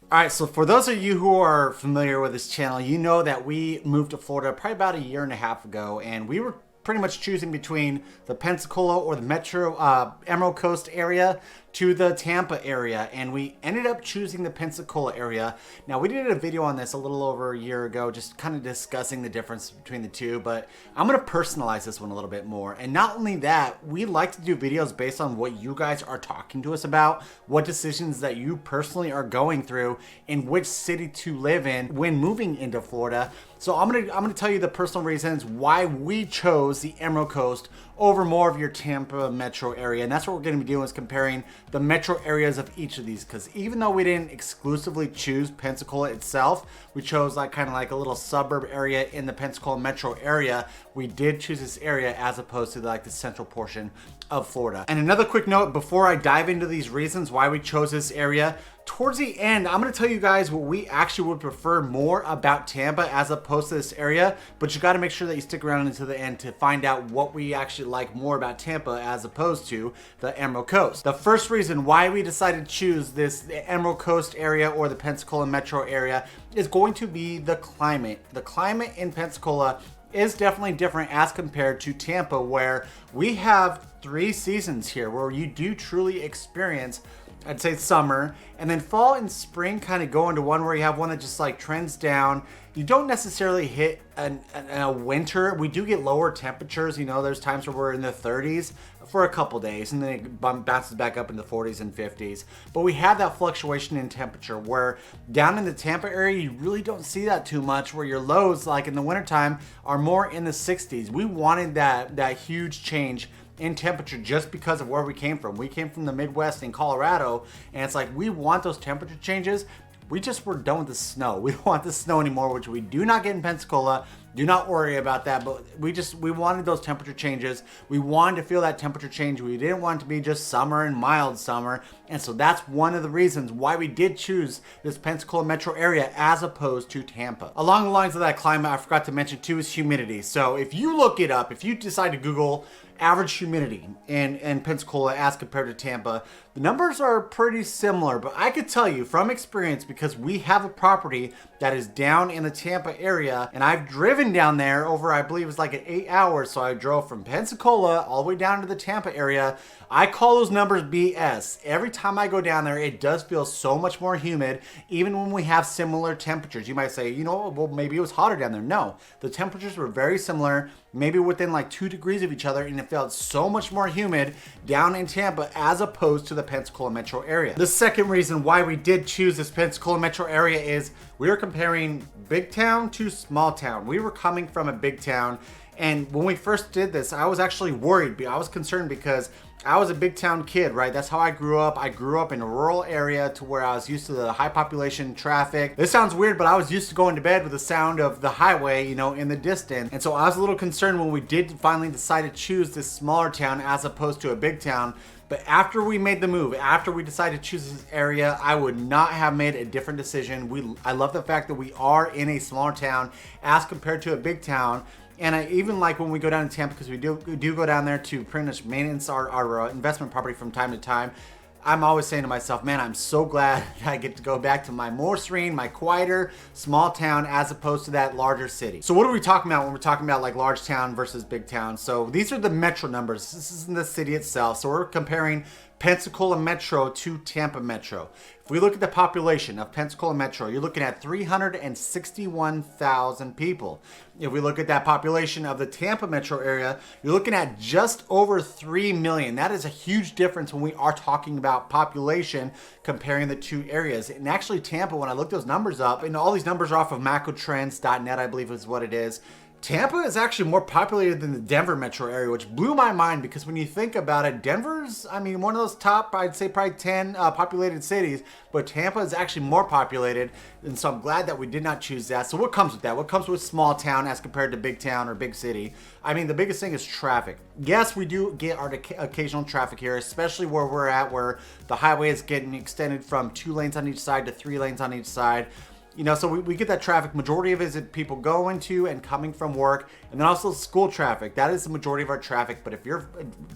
All right, so for those of you who are familiar with this channel, you know that we moved to Florida probably about a year and a half ago, and we were pretty much choosing between the Pensacola or the Metro Emerald Coast area to the Tampa area, and we ended up choosing the Pensacola area. Now, we did a video on this a little over a year ago, just kind of discussing the difference between the two, but I'm going to personalize this one a little bit more. And not only that, we like to do videos based on what you guys are talking to us about, what decisions that you personally are going through, in which city to live in when moving into Florida. So I'm gonna tell you the personal reasons why we chose the Emerald Coast over more of your Tampa metro area, and that's what we're going to be doing, is comparing the metro areas of each of these. Because even though we didn't exclusively choose Pensacola itself, we chose kind of like a little suburb area in the Pensacola metro area. We did choose this area as opposed to the central portion of Florida. And another quick note before I dive into these reasons why we chose this area. Towards the end, I'm going to tell you guys what we actually would prefer more about Tampa as opposed to this area, but you got to make sure that you stick around until the end to find out what we actually like more about Tampa as opposed to the Emerald Coast. The first reason why we decided to choose the Emerald Coast area or the Pensacola metro area is going to be the climate. The climate in Pensacola is definitely different as compared to Tampa, where we have 3 seasons here where you do truly experience, I'd say, summer, and then fall and spring kind of go into one where you have one that just trends down. You don't necessarily hit a winter. We do get lower temperatures. There's times where we're in the 30s for a couple days, and then it bounces back up into the 40s and 50s. But we have that fluctuation in temperature, where down in the Tampa area, you really don't see that too much, where your lows, like in the wintertime, are more in the 60s. We wanted that huge change in temperature just because of where we came from. We came from the Midwest in Colorado, and it's like we want those temperature changes. We just were done with the snow. We don't want the snow anymore, which we do not get in Pensacola. Do not worry about that, but we wanted those temperature changes. We wanted to feel that temperature change. We didn't want it to be just summer and mild summer, and so that's one of the reasons why we did choose this Pensacola metro area as opposed to Tampa. Along the lines of that climate, I forgot to mention too is humidity. So if you look it up, if you decide to Google average humidity in Pensacola as compared to Tampa, the numbers are pretty similar, but I could tell you from experience, because we have a property that is down in the Tampa area, and I've driven down there over, I believe it's 8 hours. So I drove from Pensacola all the way down to the Tampa area. I call those numbers BS. Every time I go down there, it does feel so much more humid, even when we have similar temperatures. You might say, well, maybe it was hotter down there. No, the temperatures were very similar, maybe within 2 degrees of each other, and it felt so much more humid down in Tampa as opposed to the Pensacola metro area. The second reason why we did choose this Pensacola metro area is we were comparing big town to small town. We were coming from a big town, and when we first did this, I was actually worried. I was concerned because I was a big town kid, right? That's how I grew up. I grew up in a rural area to where I was used to the high population traffic. This sounds weird, but I was used to going to bed with the sound of the highway, in the distance. And so I was a little concerned when we did finally decide to choose this smaller town as opposed to a big town. But after we made the move, after we decided to choose this area, I would not have made a different decision. I love the fact that we are in a smaller town as compared to a big town. And I even like when we go down to Tampa, because we do go down there to pretty much maintenance our investment property from time to time. I'm always saying to myself, man, I'm so glad that I get to go back to my more serene, my quieter, small town as opposed to that larger city. So what are we talking about when we're talking about large town versus big town? So these are the metro numbers. This isn't the city itself. So we're comparing Pensacola Metro to Tampa Metro. If we look at the population of Pensacola Metro, you're looking at 361,000 people. If we look at that population of the Tampa Metro area, you're looking at just over 3 million. That is a huge difference when we are talking about population comparing the two areas. And actually Tampa, when I looked those numbers up, and all these numbers are off of macrotrends.net, I believe is what it is. Tampa is actually more populated than the Denver metro area, which blew my mind, because when you think about it, Denver's, one of those top, I'd say probably 10 populated cities, but Tampa is actually more populated, and so I'm glad that we did not choose that. So what comes with that? What comes with small town as compared to big town or big city? The biggest thing is traffic. Yes, we do get our occasional traffic here, especially where we're at, where the highway is getting extended from 2 lanes on each side to 3 lanes on each side. So we get that traffic. Majority of it is people going to and coming from work, and then also school traffic. That is the majority of our traffic. But if you're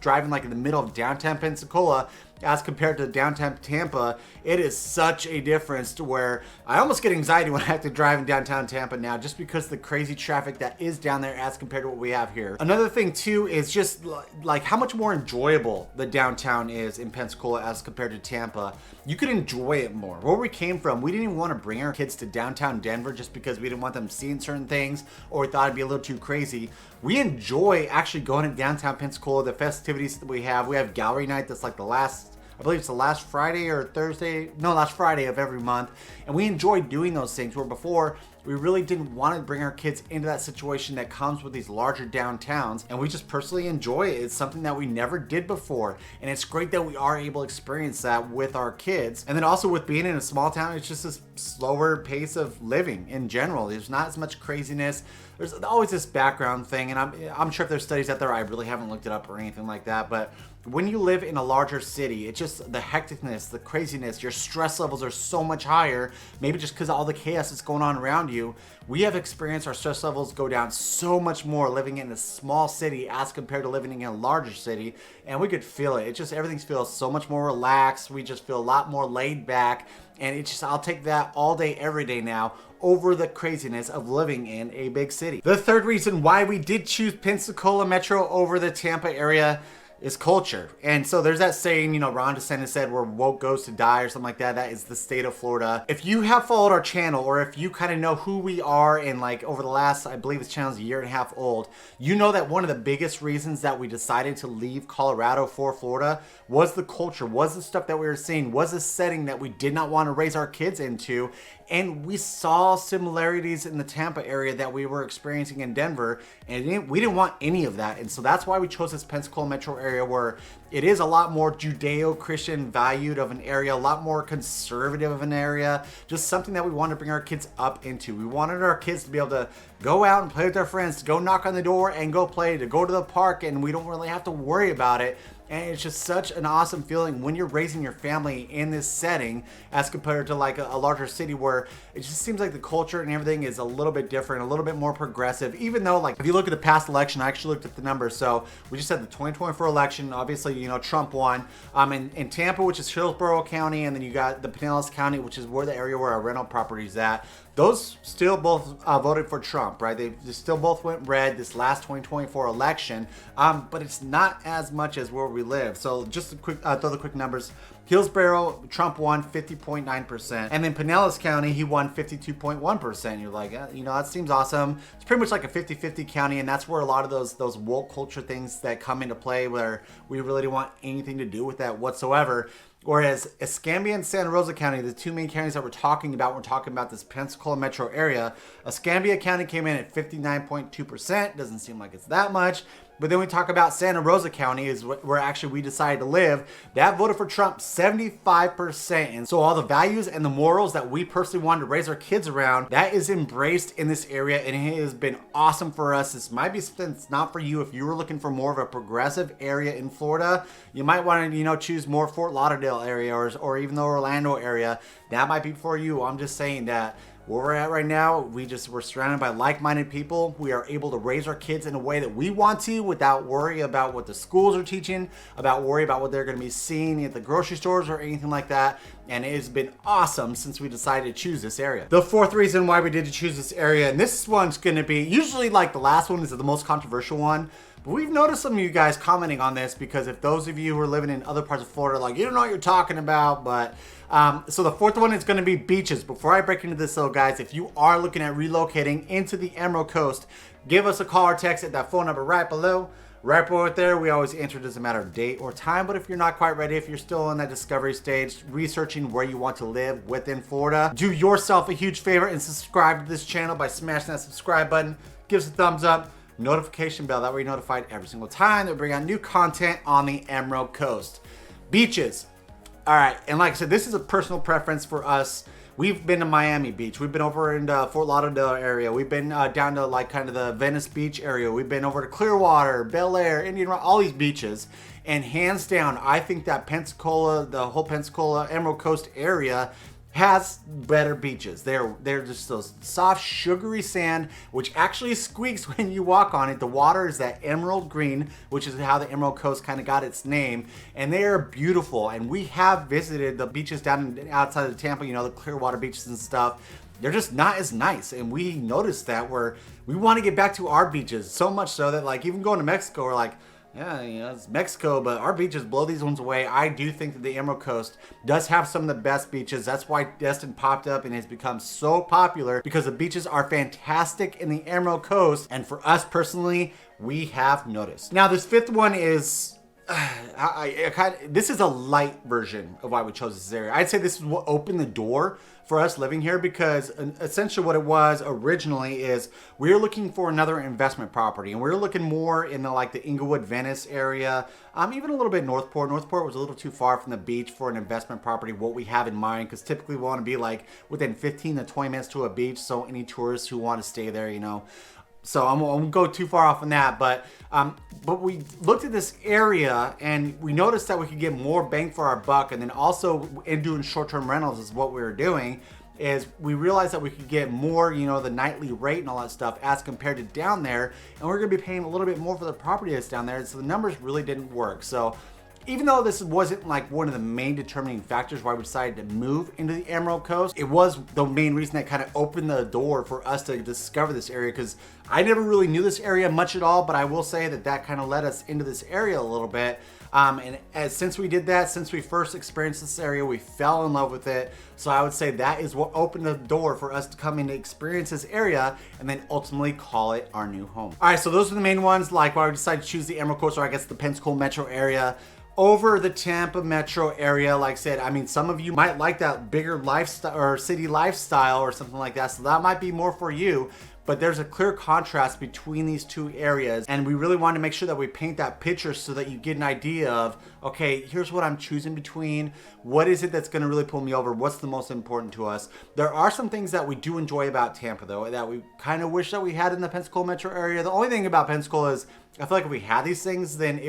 driving in the middle of downtown Pensacola, as compared to downtown Tampa, it is such a difference to where I almost get anxiety when I have to drive in downtown Tampa now, just because of the crazy traffic that is down there as compared to what we have here. Another thing too is just like how much more enjoyable the downtown is in Pensacola as compared to Tampa. You could enjoy it more. Where we came from, we didn't even want to bring our kids to downtown Denver just because we didn't want them seeing certain things, or we thought it'd be a little too crazy. We enjoy actually going to downtown Pensacola, the festivities that we have. We have gallery night that's like I believe it's the last Friday or Thursday, no, last Friday of every month. And we enjoy doing those things where before we really didn't want to bring our kids into that situation that comes with these larger downtowns. And we just personally enjoy it. It's something that we never did before. And it's great that we are able to experience that with our kids. And then also with being in a small town, it's just a slower pace of living in general. There's not as much craziness. There's always this background thing. And I'm sure if there's studies out there, I really haven't looked it up or anything like that. But when you live in a larger city, it's just the hecticness, the craziness, your stress levels are so much higher, maybe just because of all the chaos that's going on around you. We have experienced our stress levels go down so much more living in a small city as compared to living in a larger city, and we could feel it. It just, everything feels so much more relaxed. We just feel a lot more laid back, and it's just, I'll take that all day, every day now over the craziness of living in a big city. The third reason why we did choose Pensacola Metro over the Tampa area is culture. And so there's that saying, you know, Ron DeSantis said, where woke goes to die or something like that. That is the state of Florida. If you have followed our channel, or if you kind of know who we are, and like over the last, I believe this channel's a year and a half old, you know that one of the biggest reasons that we decided to leave Colorado for Florida was the culture, was the stuff that we were seeing, was a setting that we did not want to raise our kids into. And we saw similarities in the Tampa area that we were experiencing in Denver, and we didn't want any of that. And so that's why we chose this Pensacola Metro area, where it is a lot more Judeo-Christian valued of an area, a lot more conservative of an area, just something that we wanted to bring our kids up into. We wanted our kids to be able to go out and play with their friends, to go knock on the door and go play, to go to the park, and we don't really have to worry about it. And it's just such an awesome feeling when you're raising your family in this setting as compared to like a larger city, where it just seems like the culture and everything is a little bit different, a little bit more progressive. Even though, like, if you look at the past election, I actually looked at the numbers. So we just had the 2024 election. Obviously, you know, Trump won. In Tampa, which is Hillsborough County, and then you got the Pinellas County, which is where the area where our rental property is at. Those still both voted for Trump, right? They still both went red this last 2024 election, but it's not as much as where we live. So just a quick, throw the quick numbers. Hillsborough, Trump won 50.9%. And then Pinellas County, he won 52.1%. You're like, you know, that seems awesome. It's pretty much like a 50-50 county, and that's where a lot of those woke culture things that come into play, where we really don't want anything to do with that whatsoever. Whereas Escambia and Santa Rosa County, the two main counties that we're talking about this Pensacola metro area, Escambia County came in at 59.2%. Doesn't seem like it's that much. But then we talk about Santa Rosa County, is where actually we decided to live. That voted for Trump 75%. And so all the values and the morals that we personally wanted to raise our kids around, that is embraced in this area, and it has been awesome for us. This might be something that's not for you. If you were looking for more of a progressive area in Florida, you might want to, you know, choose more Fort Lauderdale area, or even the Orlando area. That might be for you. I'm just saying that where we're at right now, we're surrounded by like-minded people. We are able to raise our kids in a way that we want to, without worry about what the schools are teaching, about worry about what they're going to be seeing at the grocery stores or anything like that. And it has been awesome since we decided to choose this area. The fourth reason why we did to choose this area, and this one's going to be, usually like the last one is the most controversial one, but we've noticed some of you guys commenting on this, because if those of you who are living in other parts of Florida, like, you don't know what you're talking about, but so the fourth one is going to be beaches. Before I break into this though, guys, if you are looking at relocating into the Emerald Coast, give us a call or text at that phone number right below. Right over there, we always answer, it doesn't matter date or time, but if you're not quite ready, if you're still in that discovery stage, researching where you want to live within Florida, do yourself a huge favor and subscribe to this channel by smashing that subscribe button. Give us a thumbs up, notification bell, that way you're notified every single time that we bring out new content on the Emerald Coast. Beaches. All right, and like I said, this is a personal preference for us. We've been to Miami Beach. We've been over in the Fort Lauderdale area. We've been down to like kind of the Venice Beach area. We've been over to Clearwater, Bel Air, Indian Rock, all these beaches. And hands down, I think that Pensacola, the whole Pensacola Emerald Coast area, has better beaches. They're just those soft, sugary sand, which actually squeaks when you walk on it. The water is that emerald green, which is how the Emerald Coast kind of got its name, and they are beautiful. And we have visited the beaches down outside of Tampa, you know, the Clearwater beaches and stuff. They're just not as nice, and we noticed that we want to get back to our beaches, so much so that like even going to Mexico, we're like, yeah, you know, it's Mexico, but our beaches blow these ones away. I do think that the Emerald Coast does have some of the best beaches. That's why Destin popped up and has become so popular, because the beaches are fantastic in the Emerald Coast. And for us personally, we have noticed. Now, this fifth one is, this is a light version of why we chose this area. I'd say this is what opened the door for us living here, because essentially what it was originally is we were looking for another investment property, and we were looking more in the like the Inglewood, Venice area, even a little bit Northport. Northport was a little too far from the beach for an investment property, what we have in mind, because typically we want to be like within 15 to 20 minutes to a beach, so any tourists who want to stay there, you know. So I won't go too far off on that, but we looked at this area and we noticed that we could get more bang for our buck, and then also in doing short-term rentals is what we were doing, is we realized that we could get more, you know, the nightly rate and all that stuff as compared to down there, and we're gonna be paying a little bit more for the property that's down there, so the numbers really didn't work. So even though this wasn't like one of the main determining factors why we decided to move into the Emerald Coast, it was the main reason that kind of opened the door for us to discover this area, because I never really knew this area much at all, but I will say that that kind of led us into this area a little bit. Since we did that, since we first experienced this area, we fell in love with it. So I would say that is what opened the door for us to come in to experience this area and then ultimately call it our new home. All right, so those are the main ones, like why we decided to choose the Emerald Coast, or I guess the Pensacola Metro area over the Tampa metro area. Like I said, I mean, some of you might like that bigger lifestyle or city lifestyle or something like that, so that might be more for you. But there's a clear contrast between these two areas, and we really want to make sure that we paint that picture so that you get an idea of, okay, here's what I'm choosing between. What is it that's going to really pull me over? What's the most important to us? There are some things that we do enjoy about Tampa, though, that we kind of wish that we had in the Pensacola metro area. The only thing about Pensacola is, I feel like if we had these things, then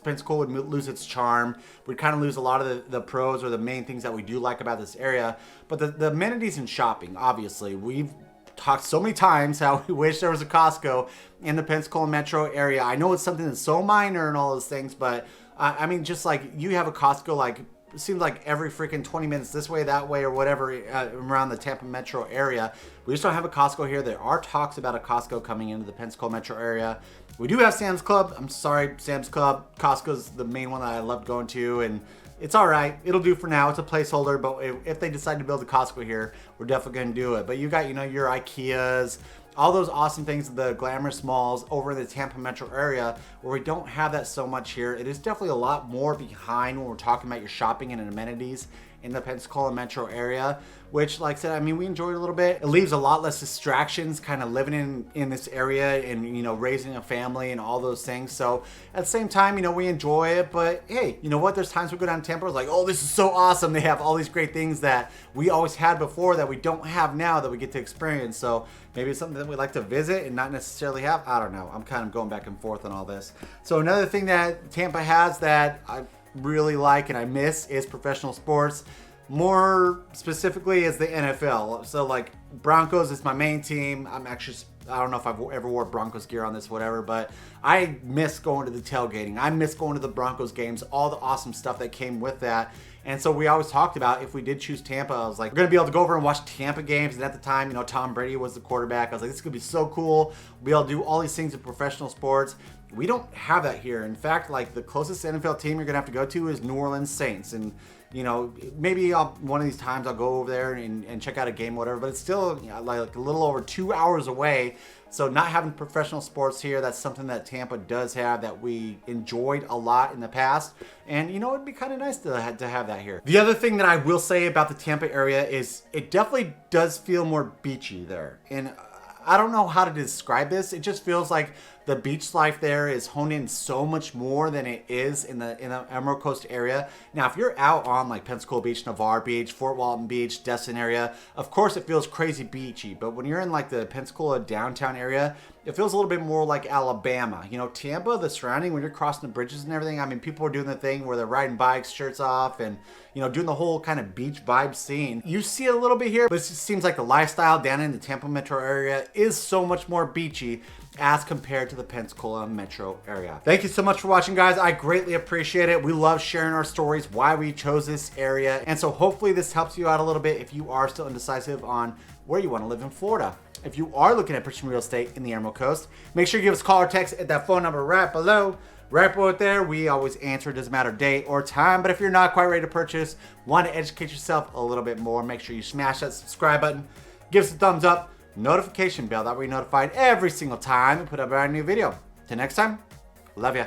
Pensacola would lose its charm. We'd kind of lose a lot of the pros or the main things that we do like about this area. But the amenities and shopping, obviously, we've talked so many times how we wish there was a Costco in the Pensacola metro area. I know it's something that's so minor and all those things, but I mean, just like you have a Costco, like it seems like every freaking 20 minutes this way, that way, or whatever around the Tampa metro area. We just don't have a Costco here. There are talks about a Costco coming into the Pensacola metro area. We do have Sam's Club. I'm sorry, Sam's Club. Costco's the main one that I love going to, and it's all right. It'll do for now. It's a placeholder, but if they decide to build a Costco here, we're definitely going to do it. But you got, you know, your IKEAs, all those awesome things, the glamorous malls over in the Tampa metro area, where we don't have that so much here. It is definitely a lot more behind when we're talking about your shopping and amenities in the Pensacola metro area, which, like I said, I mean, we enjoyed a little bit. It leaves a lot less distractions kind of living in this area and, you know, raising a family and all those things. So at the same time, you know, we enjoy it, but hey, you know what? There's times we go down to Tampa, it's like, oh, this is so awesome. They have all these great things that we always had before that we don't have now that we get to experience. So maybe it's something that we like to visit and not necessarily have. I don't know. I'm kind of going back and forth on all this. So another thing that Tampa has that I really like and I miss is professional sports. More specifically is the NFL. So like Broncos is my main team. I don't know if I've ever wore Broncos gear on this, whatever, but I miss going to the tailgating. I miss going to the Broncos games, all the awesome stuff that came with that. And so we always talked about, if we did choose Tampa, I was like, we're going to be able to go over and watch Tampa games. And at the time, you know, Tom Brady was the quarterback. I was like, this could be so cool. We'll be able to do all these things in professional sports. We don't have that here. In fact, like the closest NFL team you're going to have to go to is New Orleans Saints. And, you know, maybe one of these times I'll go over there and check out a game, whatever. But it's still, you know, like a little over 2 hours away. So not having professional sports here, that's something that Tampa does have that we enjoyed a lot in the past. And, you know, it'd be kind of nice to have that here. The other thing that I will say about the Tampa area is it definitely does feel more beachy there. And I don't know how to describe this. It just feels like the beach life there is honed in so much more than it is in the Emerald Coast area. Now, if you're out on like Pensacola Beach, Navarre Beach, Fort Walton Beach, Destin area, of course it feels crazy beachy. But when you're in like the Pensacola downtown area, it feels a little bit more like Alabama. You know, Tampa, the surrounding, when you're crossing the bridges and everything, I mean, people are doing the thing where they're riding bikes, shirts off, and, you know, doing the whole kind of beach vibe scene. You see it a little bit here, but it just seems like the lifestyle down in the Tampa metro area is so much more beachy as compared to the Pensacola metro area. Thank you so much for watching, guys. I greatly appreciate it. We love sharing our stories, why we chose this area. And so hopefully this helps you out a little bit if you are still indecisive on where you want to live in Florida. If you are looking at purchasing real estate in the Emerald Coast, make sure you give us a call or text at that phone number right below. Right below there, we always answer. It doesn't matter date or time. But if you're not quite ready to purchase, want to educate yourself a little bit more, make sure you smash that subscribe button, give us a thumbs up, notification bell, that way you're notified every single time we put up a brand new video. Till next time, love ya.